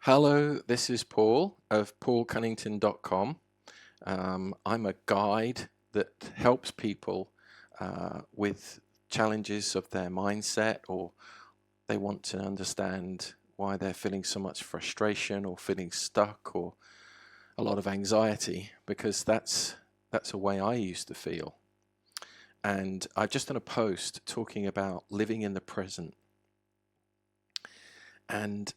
Hello, this is Paul of paulcunnington.com. I'm a guide that helps people with challenges of their mindset, or they want to understand why they're feeling so much frustration or feeling stuck or a lot of anxiety, because that's a way I used to feel. And I've just done a post talking about living in the present. And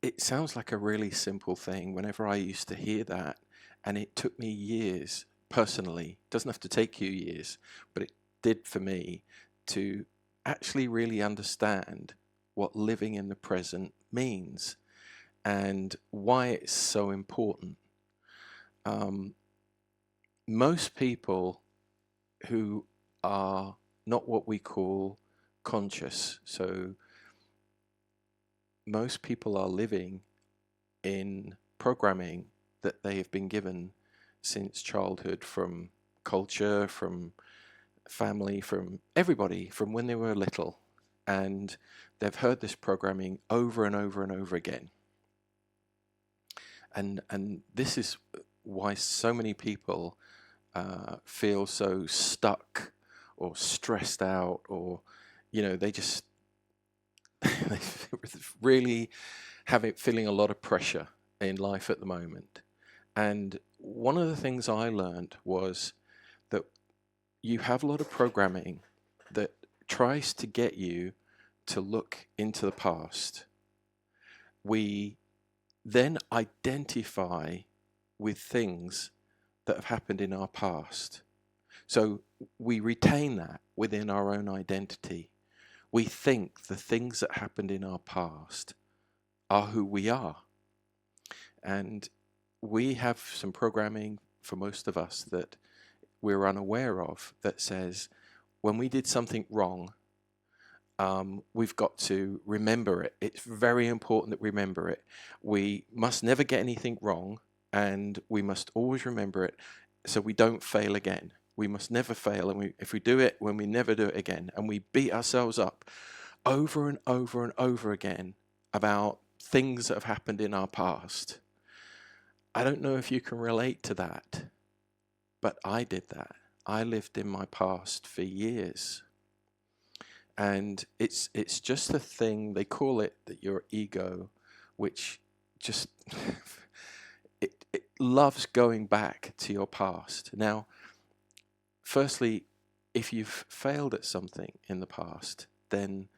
it sounds like a really simple thing whenever I used to hear that, and it took me years personally. It doesn't have to take you years, but it did for me to actually really understand what living in the present means and why it's so important. Um, Most people who are not what we call conscious, so most people are living in programming that they have been given since childhood, from culture, from family, from everybody, from when they were little. And they've heard this programming over and over and over again. And this is why so many people feel so stuck or stressed out, or they just they really have it feeling a lot of pressure in life at the moment. And one of the things I learned was that you have a lot of programming that tries to get you to look into the past. We then identify with things that have happened in our past. So we retain that within our own identity. We think the things that happened in our past are who we are. And we have some programming, for most of us, that we're unaware of, that says when we did something wrong, we've got to remember it. It's very important that we remember it. We must never get anything wrong, and we must always remember it so we don't fail again. We must never fail, and if we do it, when we never do it again, and we beat ourselves up over and over and over again about things that have happened in our past. I don't know if you can relate to that, but I did that. I lived in my past for years. And it's just a thing, they call it that your ego, which just it loves going back to your past. Now, firstly, if you've failed at something in the past, then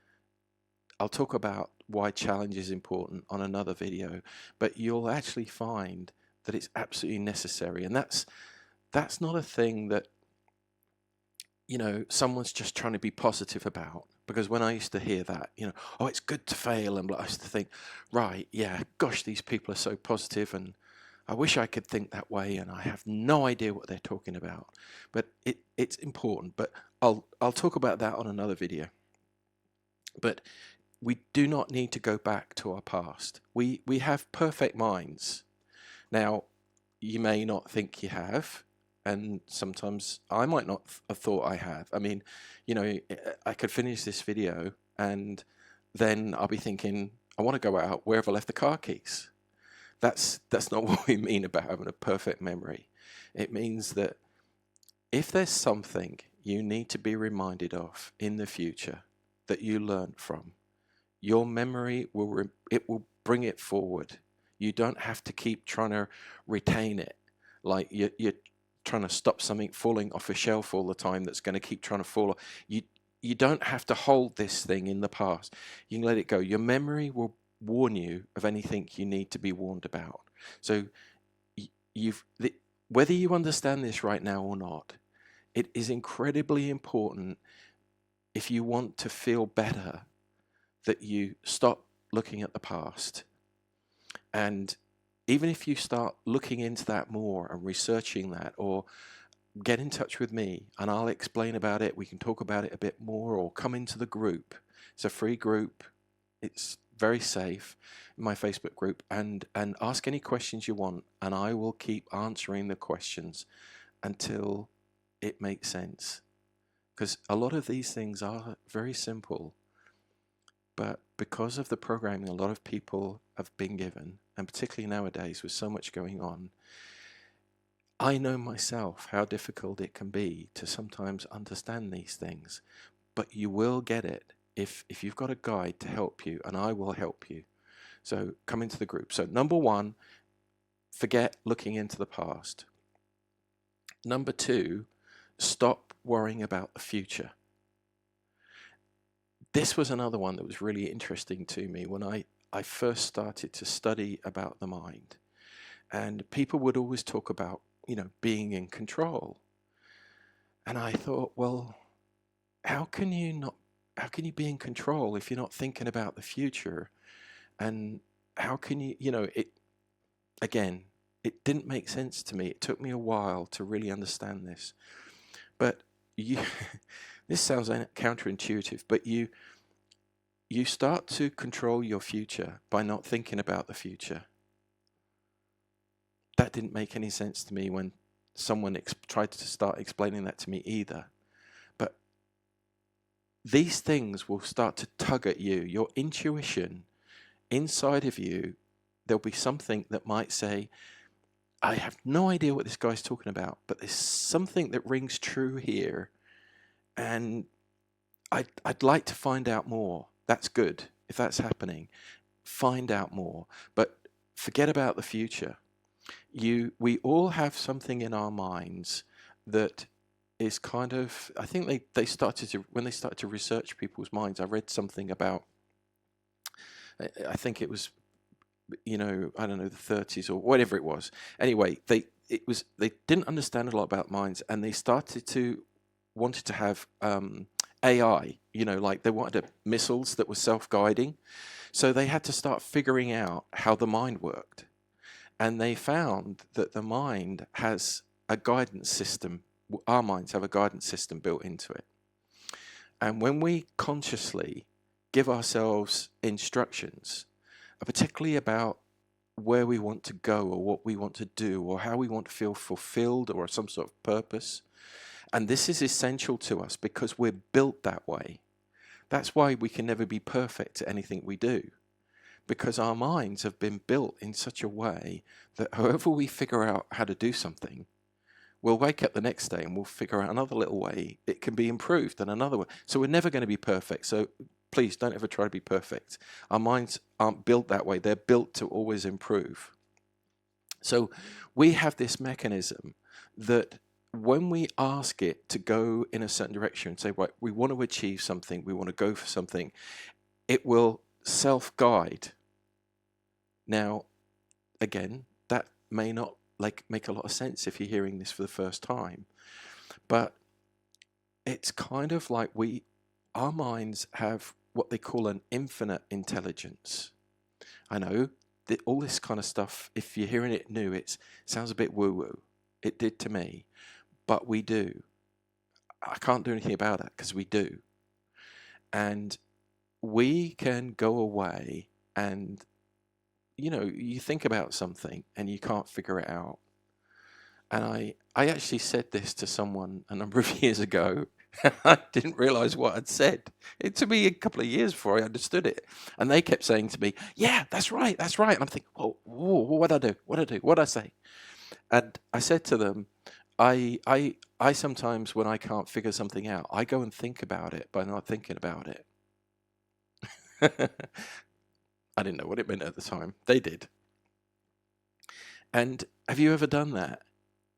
I'll talk about why challenge is important on another video, but you'll actually find that it's absolutely necessary. And that's not a thing that someone's just trying to be positive about. Because when I used to hear that, oh, it's good to fail, and I used to think, right, yeah, gosh, these people are so positive, and I wish I could think that way, and I have no idea what they're talking about. But it's important. But I'll talk about that on another video. But we do not need to go back to our past. We have perfect minds. Now, you may not think you have, and sometimes I might not have thought I have. I mean, I could finish this video and then I'll be thinking, I want to go out. Where have I left the car keys? That's not what we mean about having a perfect memory. It means that if there's something you need to be reminded of in the future that you learned from, your memory will bring it forward. You don't have to keep trying to retain it, like you're trying to stop something falling off a shelf all the time that's going to keep trying to fall. You don't have to hold this thing in the past. You can let it go. Your memory will warn you of anything you need to be warned about. So whether you understand this right now or not, it is incredibly important, if you want to feel better, that you stop looking at the past. And even if you start looking into that more and researching that, or get in touch with me and I'll explain about it, we can talk about it a bit more, or come into the group. It's a free group. It's very safe, my Facebook group, and ask any questions you want, and I will keep answering the questions until it makes sense. Because a lot of these things are very simple, but because of the programming a lot of people have been given, and particularly nowadays with so much going on, I know myself how difficult it can be to sometimes understand these things, but you will get it if you've got a guide to help you, and I will help you. So come into the group. So number one, forget looking into the past. Number two, stop worrying about the future. This was another one that was really interesting to me when I first started to study about the mind. And people would always talk about, being in control. And I thought, well, how can you be in control if you're not thinking about the future? And how can it didn't make sense to me. It took me a while to really understand this. But this sounds counterintuitive, but you start to control your future by not thinking about the future. That didn't make any sense to me when someone tried to start explaining that to me either. But these things will start to tug at you. Your intuition inside of you, there'll be something that might say, I have no idea what this guy's talking about, but there's something that rings true here, and I'd like to find out more. That's good. If that's happening, find out more. But forget about the future. We all have something in our minds that is kind of, I think when they started to research people's minds, I read something about, I think it was, I don't know, the 30s or whatever it was. Anyway, they didn't understand a lot about minds, and they wanted to have AI, like they wanted missiles that were self-guiding. So they had to start figuring out how the mind worked. And they found that the mind has a guidance system. Our minds have a guidance system built into it. And when we consciously give ourselves instructions, particularly about where we want to go or what we want to do or how we want to feel fulfilled or some sort of purpose, and this is essential to us because we're built that way. That's why we can never be perfect at anything we do, because our minds have been built in such a way that however we figure out how to do something, we'll wake up the next day and we'll figure out another little way it can be improved and another way. So we're never going to be perfect. So please don't ever try to be perfect. Our minds aren't built that way. They're built to always improve. So we have this mechanism that when we ask it to go in a certain direction and say, right, we want to achieve something, we want to go for something, it will self-guide. Now, again, that may not make a lot of sense if you're hearing this for the first time, but it's kind of like our minds have what they call an infinite intelligence. I know that all this kind of stuff, if you're hearing it new, it sounds a bit woo-woo. It did to me, but we do. I can't do anything about it because we do. And we can go away and, you think about something and you can't figure it out. And I actually said this to someone a number of years ago. I didn't realize what I'd said. It took me a couple of years before I understood it. And they kept saying to me, yeah, that's right, that's right. And I'm thinking, whoa, what'd I do? What'd I say? And I said to them, I sometimes, when I can't figure something out, I go and think about it by not thinking about it. I didn't know what it meant at the time. They did. And have you ever done that?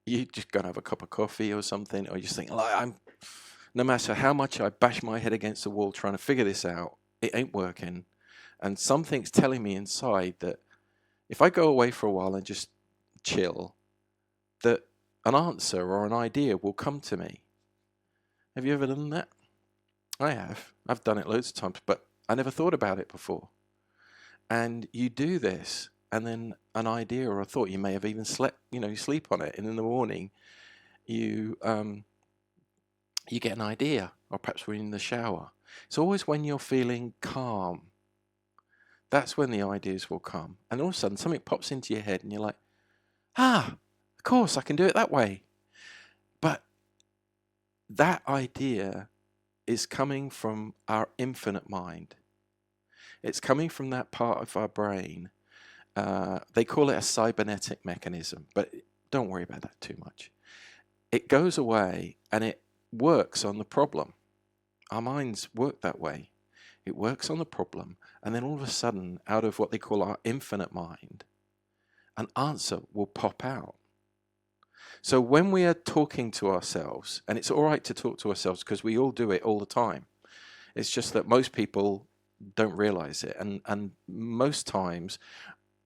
You just go and have a cup of coffee or something, or you just think, no matter how much I bash my head against the wall trying to figure this out, it ain't working. And something's telling me inside that if I go away for a while and just chill, that an answer or an idea will come to me. Have you ever done that? I have. I've done it loads of times, but I never thought about it before. And you do this, and then an idea or a thought, you may have even slept, you sleep on it, and in the morning you get an idea, or perhaps when you're in the shower. It's always when you're feeling calm. That's when the ideas will come. And all of a sudden something pops into your head and you're like, of course I can do it that way. But that idea is coming from our infinite mind. It's coming from that part of our brain. They call it a cybernetic mechanism, but don't worry about that too much. It goes away and it works on the problem. Our minds work that way. It works on the problem, and then all of a sudden, out of what they call our infinite mind, an answer will pop out. So when we are talking to ourselves, and it's all right to talk to ourselves because we all do it all the time. It's just that most people don't realize it. And most times,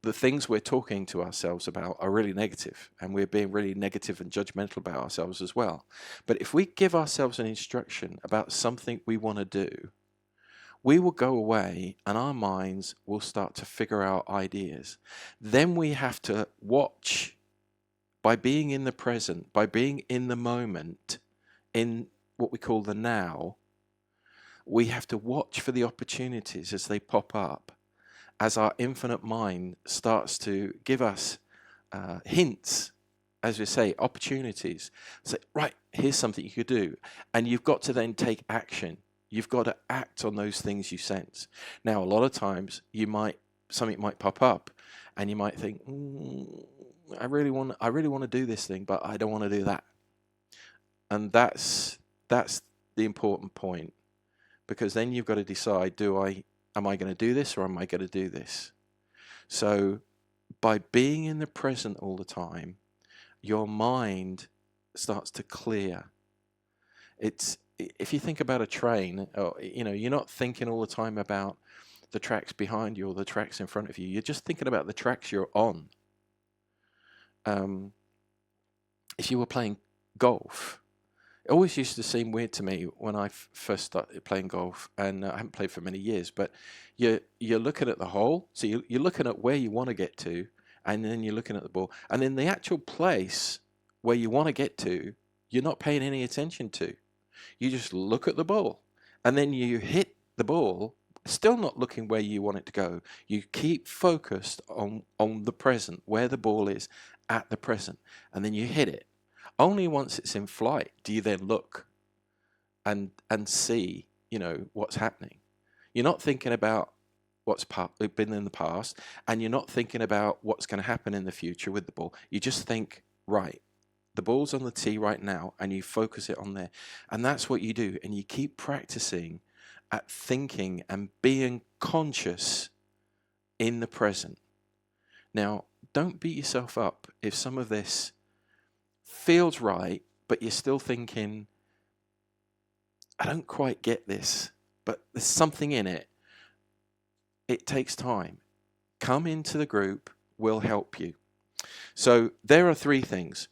the things we're talking to ourselves about are really negative, and we're being really negative and judgmental about ourselves as well. But if we give ourselves an instruction about something we want to do, we will go away and our minds will start to figure out ideas. Then we have to watch, by being in the present, by being in the moment, in what we call the now. We have to watch for the opportunities as they pop up, as our infinite mind starts to give us hints, as we say, opportunities. Say, right, here's something you could do. And you've got to then take action. You've got to act on those things you sense. Now, a lot of times something might pop up and you might think, I really want to do this thing, but I don't want to do that. And that's the important point, because then you've got to decide, am I going to do this or am I going to do this? So by being in the present all the time, your mind starts to clear. If you think about a train, you're not thinking all the time about the tracks behind you or the tracks in front of you. You're just thinking about the tracks you're on. If you were playing golf, it always used to seem weird to me when I first started playing golf, and I haven't played for many years, but you're looking at the hole, so you're looking at where you want to get to, and then you're looking at the ball, and then the actual place where you want to get to, you're not paying any attention to. You just look at the ball, and then you hit the ball, still not looking where you want it to go. You keep focused on the present, where the ball is at the present, and then you hit it. Only once it's in flight do you then look and see, what's happening. You're not thinking about what's been in the past, and you're not thinking about what's going to happen in the future with the ball. You just think, right, the ball's on the tee right now, and you focus it on there. And that's what you do, and you keep practicing at thinking and being conscious in the present. Now, don't beat yourself up if some of this feels right, but you're still thinking, I don't quite get this, but there's something in it. It takes time. Come into the group, we'll help you. So there are 3 things.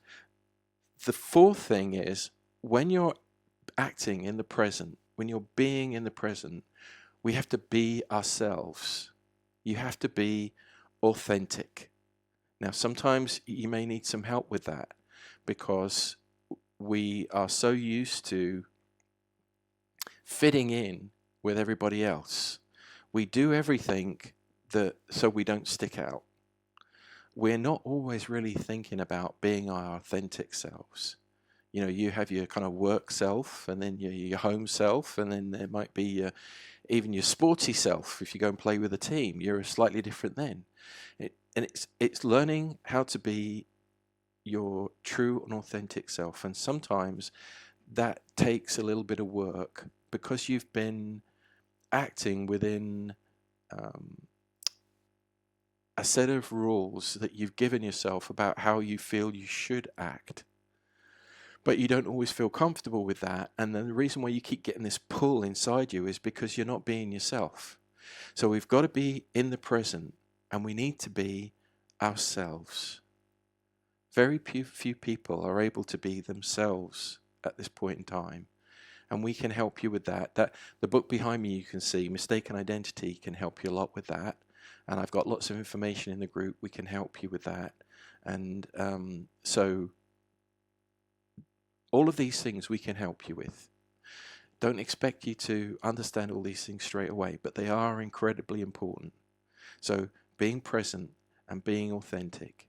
The 4th thing is, when you're acting in the present, when you're being in the present, we have to be ourselves. You have to be authentic. Now, sometimes you may need some help with that, because we are so used to fitting in with everybody else. We do everything so we don't stick out. We're not always really thinking about being our authentic selves. You have your kind of work self, and then your home self, and then there might be even your sporty self. If you go and play with a team, you're slightly different then. It's learning how to be your true and authentic self, and sometimes that takes a little bit of work, because you've been acting within a set of rules that you've given yourself about how you feel you should act, but you don't always feel comfortable with that. And then the reason why you keep getting this pull inside you is because you're not being yourself. So we've got to be in the present, and we need to be ourselves. Very few people are able to be themselves at this point in time, and we can help you with that. The book behind me, you can see Mistaken Identity, can help you a lot with that, and I've got lots of information in the group. We can help you with that. And so all of these things we can help you with. Don't expect you to understand all these things straight away, but they are incredibly important. So being present and being authentic.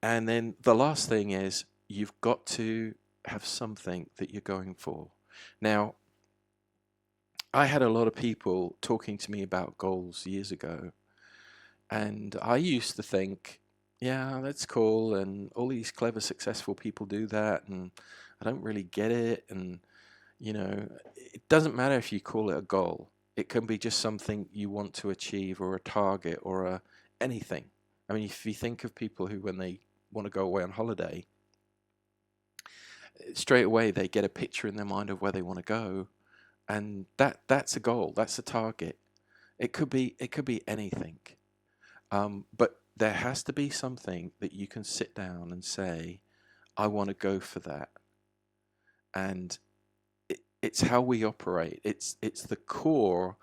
And then the last thing is, you've got to have something that you're going for. Now, I had a lot of people talking to me about goals years ago, and I used to think, yeah, that's cool, and all these clever, successful people do that, and I don't really get it. And, it doesn't matter if you call it a goal, it can be just something you want to achieve, or a target, or anything. I mean, if you think of people who, when they want to go away on holiday, straight away they get a picture in their mind of where they want to go, and that's a goal, that's a target. It could be anything. But there has to be something that you can sit down and say, I want to go for that. And it's how we operate. It's the core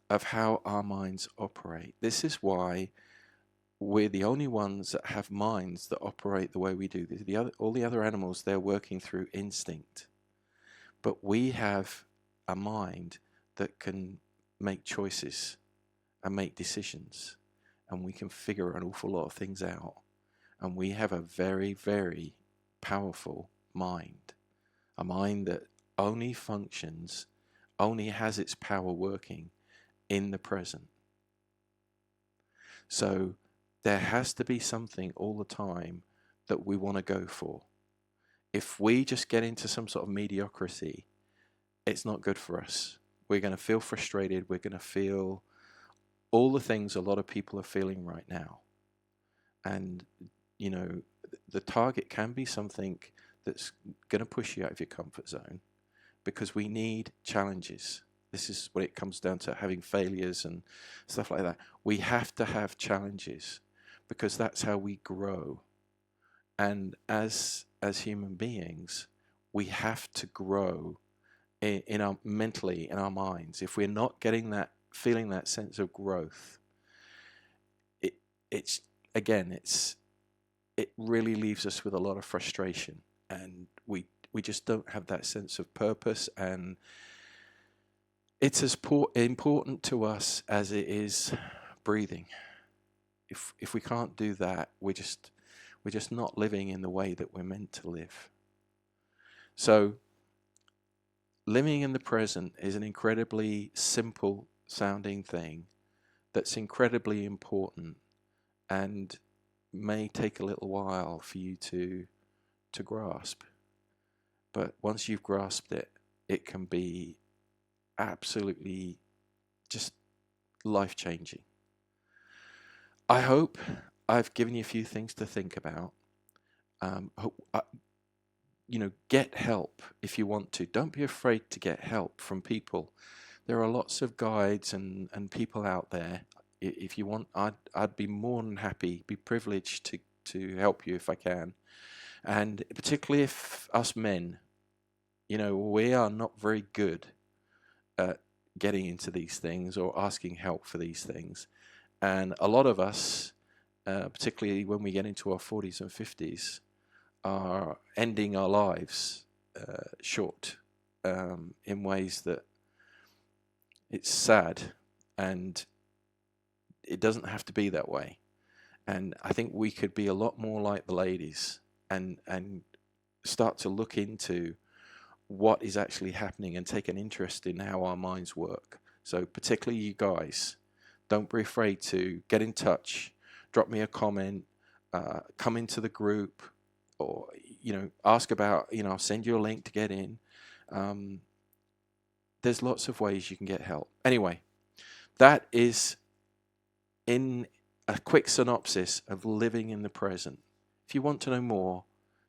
of how our minds operate. This is why we're the only ones that have minds that operate the way we do. All the other animals, they're working through instinct. But we have a mind that can make choices and make decisions, and we can figure an awful lot of things out. And we have a very, very powerful mind, a mind that only functions, only has its power working in the present. So there has to be something all the time that we want to go for. If we just get into some sort of mediocrity, it's not good for us. We're going to feel frustrated. We're going to feel all the things a lot of people are feeling right now. And, the target can be something that's going to push you out of your comfort zone, because we need challenges. This is what it comes down to, having failures and stuff like that. We have to have challenges, because that's how we grow. And as human beings, we have to grow in our mentally, in our minds. If we're not getting that, feeling that sense of growth, it really leaves us with a lot of frustration, and we just don't have that sense of purpose. And it's as important to us as it is breathing. If we can't do that, we're just not living in the way that we're meant to live. So living in the present is an incredibly simple sounding thing that's incredibly important, and may take a little while for you to grasp. But once you've grasped it, it can be absolutely just life-changing. I hope I've given you a few things to think about. Get help if you want to. Don't be afraid to get help from people. There are lots of guides and people out there. If you want, I'd be more than happy, be privileged to help you if I can. And particularly if us men, we are not very good at getting into these things or asking help for these things. And a lot of us, particularly when we get into our 40s and 50s, are ending our lives short in ways that it's sad, and it doesn't have to be that way. And I think we could be a lot more like the ladies and start to look into what is actually happening and take an interest in how our minds work. So particularly you guys, don't be afraid to get in touch, drop me a comment, come into the group, or ask about, I'll send you a link to get in. There's lots of ways you can get help. Anyway, that is in a quick synopsis of living in the present. If you want to know more,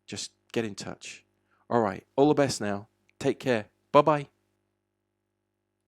just get in touch. All right, all the best now. Take care. Bye-bye.